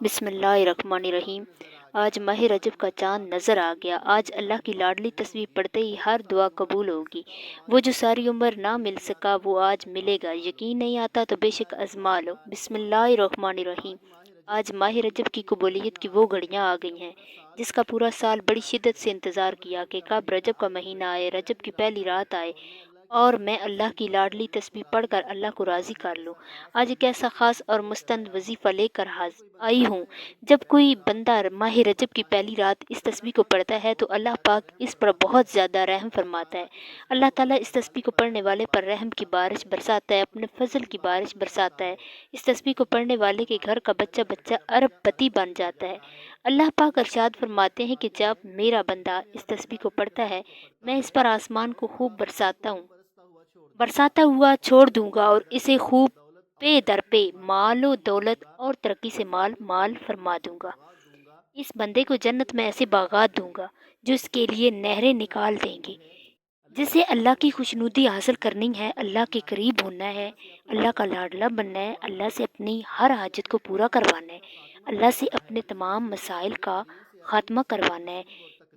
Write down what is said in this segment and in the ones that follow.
بسم اللہ الرحمن الرحیم۔ آج ماہ رجب کا چاند نظر آ گیا۔ آج اللہ کی لاڈلی تسبیح پڑھتے ہی ہر دعا قبول ہوگی۔ وہ جو ساری عمر نہ مل سکا وہ آج ملے گا۔ یقین نہیں آتا تو بے شک آزما لو۔ بسم اللہ الرحمن الرحیم۔ آج ماہ رجب کی قبولیت کی وہ گھڑیاں آ گئی ہیں جس کا پورا سال بڑی شدت سے انتظار کیا کہ کب رجب کا مہینہ آئے، رجب کی پہلی رات آئے اور میں اللہ کی لاڈلی تسبیح پڑھ کر اللہ کو راضی کر لوں۔ آج ایک ایسا خاص اور مستند وظیفہ لے کر آئی ہوں۔ جب کوئی بندہ ماہ رجب کی پہلی رات اس تسبیح کو پڑھتا ہے تو اللہ پاک اس پر بہت زیادہ رحم فرماتا ہے۔ اللہ تعالیٰ اس تسبیح کو پڑھنے والے پر رحم کی بارش برساتا ہے، اپنے فضل کی بارش برساتا ہے۔ اس تسبیح کو پڑھنے والے کے گھر کا بچہ بچہ ارب پتی بن جاتا ہے۔ اللہ پاک ارشاد فرماتے ہیں کہ جب میرا بندہ اس تسبیح کو پڑھتا ہے میں اس پر آسمان کو خوب برساتا ہوا چھوڑ دوں گا اور اسے خوب پے در پے مال و دولت اور ترقی سے مال فرما دوں گا۔ اس بندے کو جنت میں ایسے باغات دوں گا جو اس کے لیے نہریں نکال دیں گے۔ جسے اللہ کی خوشنودی حاصل کرنی ہے، اللہ کے قریب ہونا ہے، اللہ کا لاڈلا بننا ہے، اللہ سے اپنی ہر حاجت کو پورا کروانا ہے، اللہ سے اپنے تمام مسائل کا خاتمہ کروانا ہے،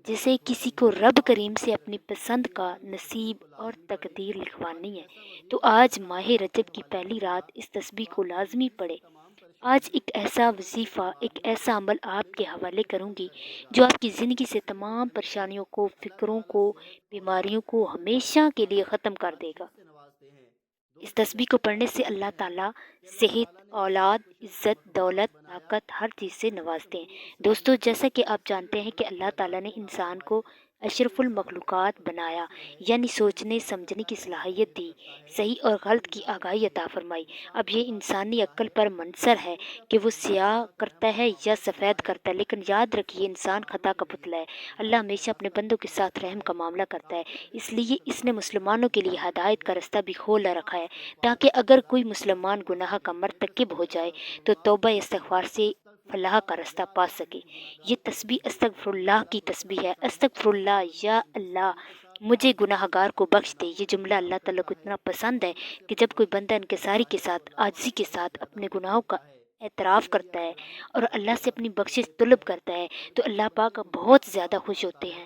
جسے کسی کو رب کریم سے اپنی پسند کا نصیب اور تقدیر لکھوانی ہے تو آج ماہ رجب کی پہلی رات اس تسبیح کو لازمی پڑھے۔ آج ایک ایسا وظیفہ، ایک ایسا عمل آپ کے حوالے کروں گی جو آپ کی زندگی سے تمام پریشانیوں کو، فکروں کو، بیماریوں کو ہمیشہ کے لیے ختم کر دے گا۔ اس تسبیح کو پڑھنے سے اللہ تعالیٰ صحت، اولاد، عزت، دولت، طاقت ہر چیز سے نوازتے ہیں۔ دوستو، جیسا کہ آپ جانتے ہیں کہ اللہ تعالیٰ نے انسان کو اشرف المخلوقات بنایا، یعنی سوچنے سمجھنے کی صلاحیت دی، صحیح اور غلط کی آگاہی عطا فرمائی۔ اب یہ انسانی عقل پر منحصر ہے کہ وہ سیاہ کرتا ہے یا سفید کرتا ہے، لیکن یاد رکھیے انسان خطا کا پتلا ہے۔ اللہ ہمیشہ اپنے بندوں کے ساتھ رحم کا معاملہ کرتا ہے، اس لیے اس نے مسلمانوں کے لیے ہدایت کا رستہ بھی کھولا رکھا ہے تاکہ اگر کوئی مسلمان گناہ کا مرتکب ہو جائے تو توبہ استغفار سے فلاح کا رستہ پا سکے۔ یہ تسبیح استغفر اللہ کی تسبیح ہے۔ استغفر اللہ، یا اللہ مجھے گناہ گار کو بخش دے۔ یہ جملہ اللہ تعالیٰ کو اتنا پسند ہے کہ جب کوئی بندہ انکساری کے ساتھ، عاجزی کے ساتھ اپنے گناہوں کا اعتراف کرتا ہے اور اللہ سے اپنی بخشش طلب کرتا ہے تو اللہ پاک بہت زیادہ خوش ہوتے ہیں۔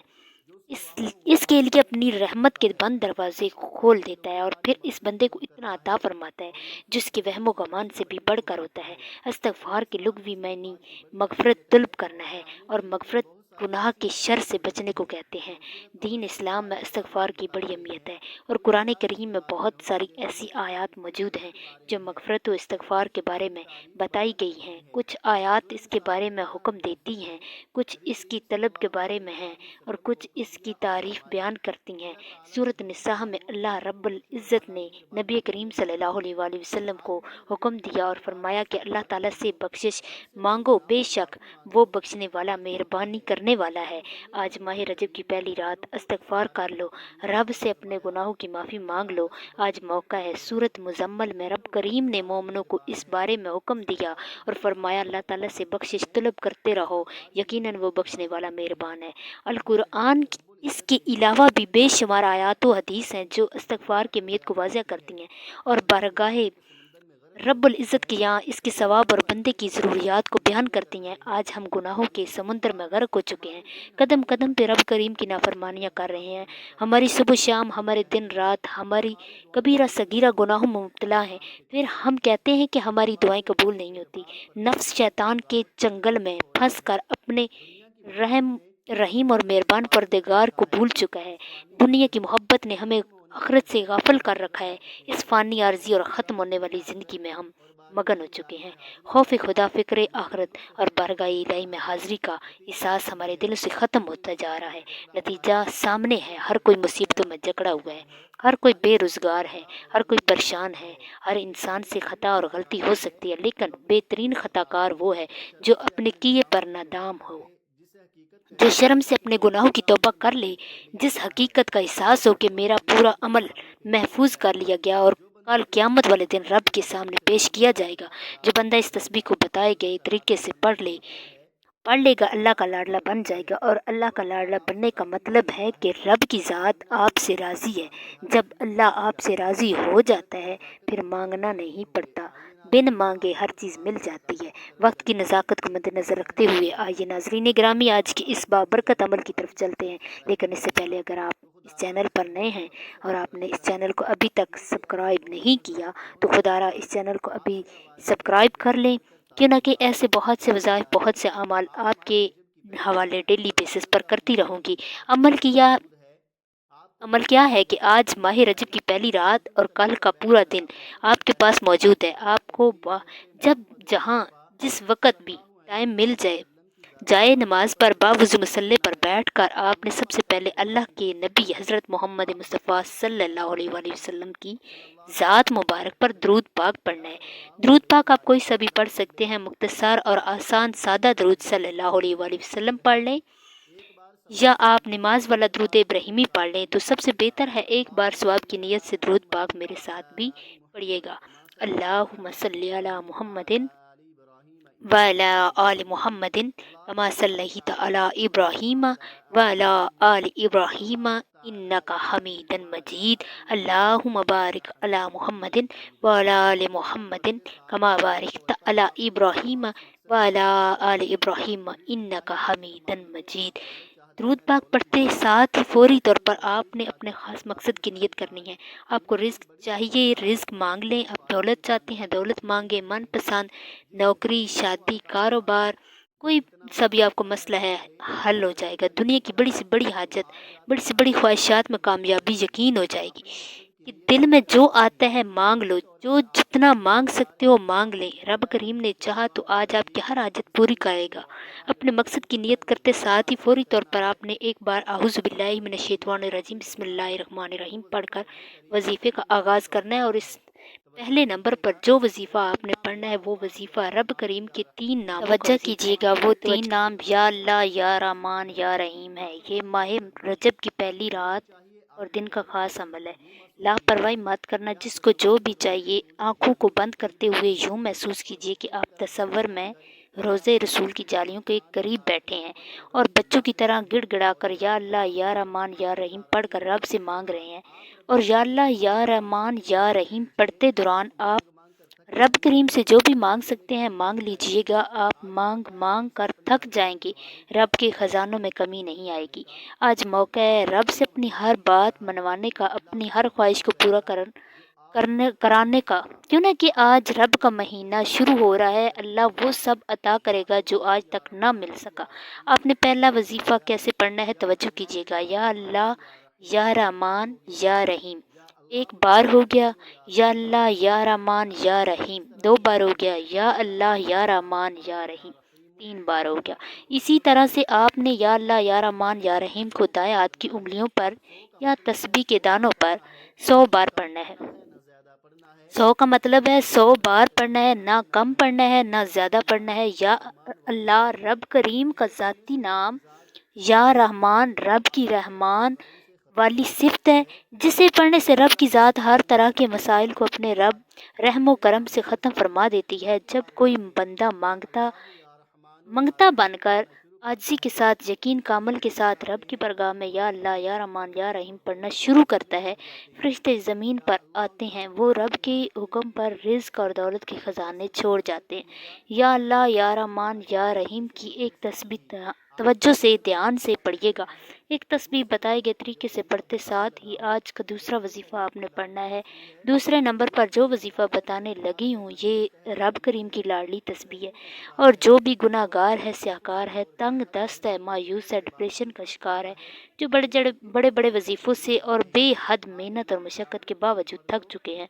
اس کے لیے اپنی رحمت کے بند دروازے کھول دیتا ہے اور پھر اس بندے کو اتنا عطا فرماتا ہے جس کے وہم و گمان سے بھی بڑھ کر ہوتا ہے۔ استغفار کے لغوی معنی مغفرت طلب کرنا ہے اور مغفرت گناہ کے شر سے بچنے کو کہتے ہیں۔ دین اسلام میں استغفار کی بڑی اہمیت ہے اور قرآن کریم میں بہت ساری ایسی آیات موجود ہیں جو مغفرت و استغفار کے بارے میں بتائی گئی ہیں۔ کچھ آیات اس کے بارے میں حکم دیتی ہیں، کچھ اس کی طلب کے بارے میں ہیں اور کچھ اس کی تعریف بیان کرتی ہیں۔ سورۃ النساء میں اللہ رب العزت نے نبی کریم صلی اللہ علیہ وآلہ وسلم کو حکم دیا اور فرمایا کہ اللہ تعالیٰ سے بخشش مانگو، بے شک وہ بخشنے والا، مہربانی کرنے والا ہے۔ آج ماہ رجب کی پہلی رات استغفار کر لو، رب سے اپنے گناہوں کی معافی مانگ لو۔ آج موقع ہے۔ سورۃ مزمل میں رب کریم نے مومنوں کو اس بارے میں حکم دیا اور فرمایا اللہ تعالیٰ سے بخشش طلب کرتے رہو، یقیناً وہ بخشنے والا مہربان ہے۔ القرآن اس کے علاوہ بھی بے شمار آیات و حدیث ہیں جو استغفار کی اہمیت کو واضح کرتی ہیں اور بارگاہ رب العزت کے یہاں اس کے ثواب اور بندے کی ضروریات کو بیان کرتی ہیں۔ آج ہم گناہوں کے سمندر میں غرق ہو چکے ہیں، قدم قدم پہ رب کریم کی نافرمانیاں کر رہے ہیں، ہماری صبح شام، ہمارے دن رات ہماری کبیرہ صغیرہ گناہوں میں مبتلا ہیں، پھر ہم کہتے ہیں کہ ہماری دعائیں قبول نہیں ہوتی۔ نفس شیطان کے چنگل میں پھنس کر اپنے رحیم اور مہربان پروردگار کو بھول چکا ہے۔ دنیا کی محبت نے ہمیں آخرت سے غافل کر رکھا ہے۔ اس فانی عارضی اور ختم ہونے والی زندگی میں ہم مگن ہو چکے ہیں۔ خوف خدا، فکر آخرت اور بارگاہ الہی میں حاضری کا احساس ہمارے دلوں سے ختم ہوتا جا رہا ہے۔ نتیجہ سامنے ہے، ہر کوئی مصیبتوں میں جکڑا ہوا ہے، ہر کوئی بے روزگار ہے، ہر کوئی پریشان ہے۔ ہر انسان سے خطا اور غلطی ہو سکتی ہے، لیکن بہترین خطا کار وہ ہے جو اپنے کیے پر نادام ہو، جو شرم سے اپنے گناہوں کی توبہ کر لے، جس حقیقت کا احساس ہو کہ میرا پورا عمل محفوظ کر لیا گیا اور کل قیامت والے دن رب کے سامنے پیش کیا جائے گا۔ جو بندہ اس تسبیح کو بتائے گئے طریقے سے پڑھ لے گا، اللہ کا لاڈلا بن جائے گا، اور اللہ کا لاڈلا بننے کا مطلب ہے کہ رب کی ذات آپ سے راضی ہے۔ جب اللہ آپ سے راضی ہو جاتا ہے پھر مانگنا نہیں پڑتا، بن مانگے ہر چیز مل جاتی ہے۔ وقت کی نزاکت کو مد نظر رکھتے ہوئے آئیے ناظرین گرامی آج کی اس بابرکت عمل کی طرف چلتے ہیں، لیکن اس سے پہلے اگر آپ اس چینل پر نئے ہیں اور آپ نے اس چینل کو ابھی تک سبسکرائب نہیں کیا تو خدا را اس چینل کو ابھی سبسکرائب کر لیں، کیوں نہ کہ ایسے بہت سے وظائف، بہت سے اعمال آپ کے حوالے ڈیلی بیسس پر کرتی رہوں گی۔ عمل کیا ہے کہ آج ماہ رجب کی پہلی رات اور کل کا پورا دن آپ کے پاس موجود ہے۔ آپ کو جب جہاں جس وقت بھی ٹائم مل جائے نماز پر باوضو مصلی پر بیٹھ کر آپ نے سب سے پہلے اللہ کے نبی حضرت محمد مصطفیٰ صلی اللہ علیہ وآلہ وسلم کی ذات مبارک پر درود پاک پڑھنا ہے۔ درود پاک آپ کوئی سا بھی پڑھ سکتے ہیں، مختصر اور آسان سادہ درود صلی اللہ علیہ وآلہ وسلم پڑھ لیں، یا آپ نماز والا درود ابراہیمی پڑھ لیں تو سب سے بہتر ہے ایک بار ثواب کی نیت سے درود پاک میرے ساتھ بھی پڑھیے گا۔ اللہم صلی علی محمد وعلی آل محمد کما صلیت علی ابراہیم وعلی آل ابراہیم انک حمید مجید۔ اللہم بارک علی محمد وعلی آل محمد کما بارکت علی ابراہیم وعلی آل ابراہیم انک حمید مجید۔ درود پاک پڑھتے ساتھ ہی فوری طور پر آپ نے اپنے خاص مقصد کی نیت کرنی ہے۔ آپ کو رزق چاہیے، رزق مانگ لیں۔ آپ دولت چاہتے ہیں، دولت مانگیں۔ من پسند نوکری، شادی، کاروبار، کوئی سا بھی آپ کو مسئلہ ہے حل ہو جائے گا۔ دنیا کی بڑی سے بڑی حاجت، بڑی سے بڑی خواہشات میں کامیابی یقین ہو جائے گی کہ دل میں جو آتا ہے مانگ لو، جو جتنا مانگ سکتے ہو مانگ لیں۔ رب کریم نے چاہا تو آج آپ کی ہر حاجت پوری کرے گا۔ اپنے مقصد کی نیت کرتے ساتھ ہی فوری طور پر آپ نے ایک بار اعوذ باللہ من الشیطان الرجیم بسم اللہ الرحمن الرحیم پڑھ کر وظیفے کا آغاز کرنا ہے، اور اس پہلے نمبر پر جو وظیفہ آپ نے پڑھنا ہے وہ وظیفہ رب کریم کے 3 نام توجہ کیجیے گا۔ وہ 3 نام یا اللہ، یا رحمان، یا رحیم ہے۔ یہ ماہ رجب کی پہلی رات اور دن کا خاص عمل ہے۔ لاپرواہی مت کرنا، جس کو جو بھی چاہیے آنکھوں کو بند کرتے ہوئے یوں محسوس کیجیے کہ آپ تصور میں روزے رسول کی جالیوں کے قریب بیٹھے ہیں اور بچوں کی طرح گڑ گڑا کر یا اللہ، یا رحمان، یا رحیم پڑھ کر رب سے مانگ رہے ہیں۔ اور یا اللہ، یا رحمان، یا رحیم پڑھتے دوران آپ رب کریم سے جو بھی مانگ سکتے ہیں مانگ لیجئے گا۔ آپ مانگ کر تھک جائیں گے، رب کے خزانوں میں کمی نہیں آئے گی۔ آج موقع ہے رب سے اپنی ہر بات منوانے کا، اپنی ہر خواہش کو پورا کرانے کا، کیوں نہ کہ آج رب کا مہینہ شروع ہو رہا ہے۔ اللہ وہ سب عطا کرے گا جو آج تک نہ مل سکا۔ آپ نے پہلا وظیفہ کیسے پڑھنا ہے توجہ کیجیے گا۔ یا اللہ، یا رحمان، یا رحیم 1 بار ہو گیا۔ یا اللہ، یا رحمان، یا رحیم 2 بار ہو گیا۔ یا اللہ، یا رحمان، یا رحیم 3 بار ہو گیا۔ اسی طرح سے آپ نے یا اللہ، یا رحمان، یا رحیم کو دائیں ہاتھ کی انگلیوں پر یا تسبیح کے دانوں پر 100 بار پڑھنا ہے۔ 100 کا مطلب ہے 100 بار پڑھنا ہے، نہ کم پڑھنا ہے نہ زیادہ پڑھنا ہے۔ یا اللہ رب کریم کا ذاتی نام، یا رحمان رب کی رحمان والی صفت ہے، جسے پڑھنے سے رب کی ذات ہر طرح کے مسائل کو اپنے رحم و کرم سے ختم فرما دیتی ہے۔ جب کوئی بندہ منگتا بن کر عاجزی کے ساتھ، یقین کامل کے ساتھ رب کی بارگاہ میں یا اللہ، یا رحمان، یا رحیم پڑھنا شروع کرتا ہے، فرشتے زمین پر آتے ہیں، وہ رب کے حکم پر رزق اور دولت کے خزانے چھوڑ جاتے ہیں۔ یا اللہ، یا رحمان، یا رحیم کی ایک تسبیح توجہ سے دھیان سے پڑھیے گا۔ ایک تسبیح بتائے گئے طریقے سے پڑھتے ساتھ ہی آج کا دوسرا وظیفہ آپ نے پڑھنا ہے۔ دوسرے نمبر پر جو وظیفہ بتانے لگی ہوں یہ رب کریم کی لاڈلی تسبیح ہے، اور جو بھی گناہ گار ہے، سیاہکار ہے، تنگ دست ہے، مایوس ہے، ڈپریشن کا شکار ہے، جو بڑے بڑے وظیفوں سے اور بے حد محنت اور مشقت کے باوجود تھک چکے ہیں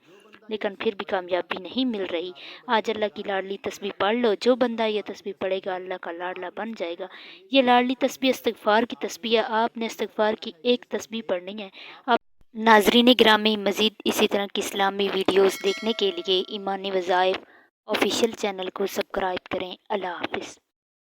لیکن پھر بھی کامیابی نہیں مل رہی، آج اللہ کی لاڈلی تسبیح پڑھ لو۔ جو بندہ یہ تسبیح پڑھے گا اللہ کا لاڈلا بن جائے گا۔ یہ لاڈلی تسبیح استغفار کی تسبیح ہے۔ آپ نے استغفار کی ایک تسبیح پڑھنی ہے۔ ناظرین گرامی، مزید اسی طرح کی اسلامی ویڈیوز دیکھنے کے لیے ایمانی وظائف آفیشیل چینل کو سبسکرائب کریں۔ اللہ حافظ۔